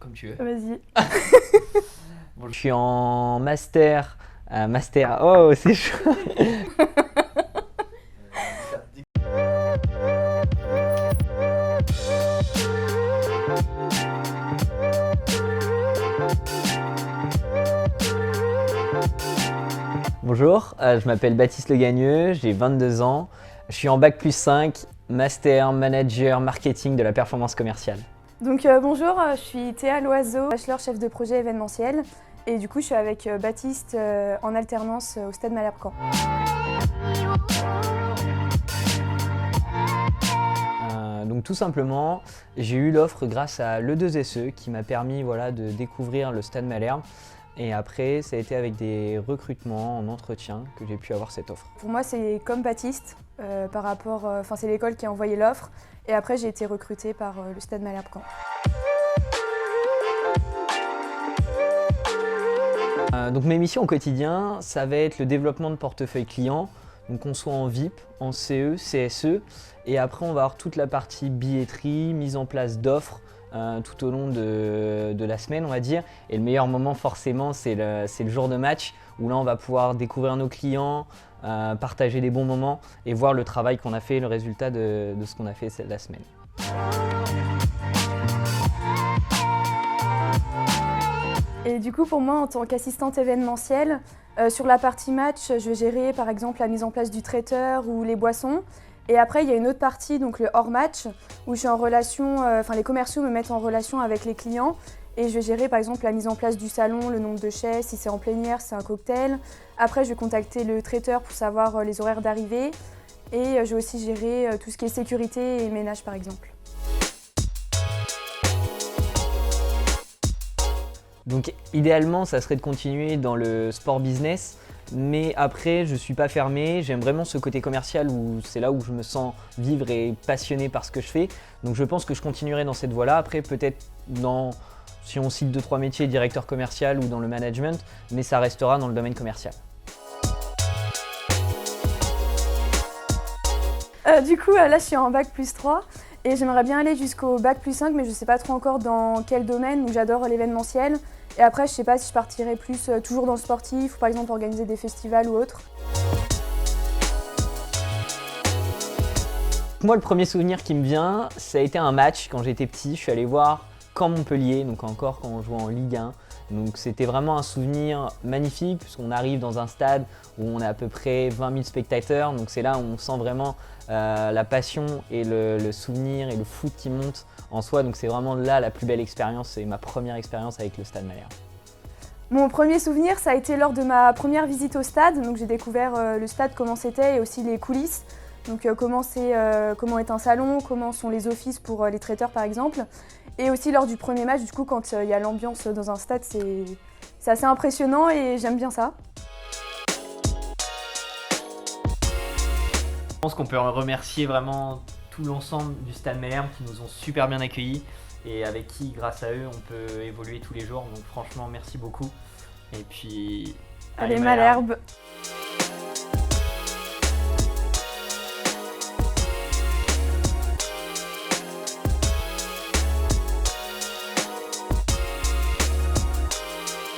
Comme tu veux. Vas-y. Bon, je suis en master. Oh, c'est chaud. Bonjour, je m'appelle Baptiste Le Gagneux, j'ai 22 ans. Je suis en bac+5, master manager marketing de la performance commerciale. Donc bonjour, je suis Théa Loiseau, bachelor chef de projet événementiel. Et du coup, je suis avec Baptiste en alternance au Stade Malherbe-Caen. Donc tout simplement, j'ai eu l'offre grâce à l'E2SE qui m'a permis de découvrir le Stade Malherbe. Et après, ça a été avec des recrutements en entretien que j'ai pu avoir cette offre. Pour moi, c'est comme Baptiste, c'est l'école qui a envoyé l'offre. Et après, j'ai été recrutée par le Stade Malherbe-Caen. Donc mes missions au quotidien, ça va être le développement de portefeuille client, donc qu'on soit en VIP, en CE, CSE, et après on va avoir toute la partie billetterie, mise en place d'offres tout au long de la semaine on va dire. Et le meilleur moment forcément c'est le jour de match où là on va pouvoir découvrir nos clients, partager des bons moments et voir le travail qu'on a fait, le résultat de ce qu'on a fait la semaine. Et du coup, pour moi, en tant qu'assistante événementielle, sur la partie match, je vais gérer par exemple la mise en place du traiteur ou les boissons. Et après, il y a une autre partie, donc le hors-match, où je suis en relation, les commerciaux me mettent en relation avec les clients. Et je vais gérer par exemple la mise en place du salon, le nombre de chaises, si c'est en plénière, si c'est un cocktail. Après, je vais contacter le traiteur pour savoir les horaires d'arrivée. Et je vais aussi gérer tout ce qui est sécurité et ménage par exemple. Donc idéalement, ça serait de continuer dans le sport business, mais après, je ne suis pas fermé. J'aime vraiment ce côté commercial où c'est là où je me sens vivre et passionné par ce que je fais. Donc je pense que je continuerai dans cette voie-là. Après, peut-être si on cite 2-3 métiers, directeur commercial ou dans le management, mais ça restera dans le domaine commercial. Du coup, là, je suis en bac+3 et j'aimerais bien aller jusqu'au bac+5, mais je ne sais pas trop encore dans quel domaine. Donc, j'adore l'événementiel. Et après, je ne sais pas si je partirai plus toujours dans le sportif ou par exemple organiser des festivals ou autre. Moi, le premier souvenir qui me vient, ça a été un match quand j'étais petit. Je suis allé voir Caen Montpellier, donc encore quand on jouait en Ligue 1. Donc c'était vraiment un souvenir magnifique puisqu'on arrive dans un stade où on a à peu près 20 000 spectateurs. Donc c'est là où on sent vraiment la passion et le souvenir et le foot qui monte en soi. Donc c'est vraiment là la plus belle expérience, c'est ma première expérience avec le Stade Malherbe. Mon premier souvenir, ça a été lors de ma première visite au stade. Donc j'ai découvert le stade, comment c'était et aussi les coulisses. Donc comment est un salon, comment sont les offices pour les traiteurs par exemple. Et aussi lors du premier match, du coup, quand il y a l'ambiance dans un stade, c'est assez impressionnant et j'aime bien ça. Je pense qu'on peut remercier vraiment tout l'ensemble du Stade Malherbe qui nous ont super bien accueillis et avec qui, grâce à eux, on peut évoluer tous les jours. Donc franchement, merci beaucoup. Et puis, Allez Malherbe!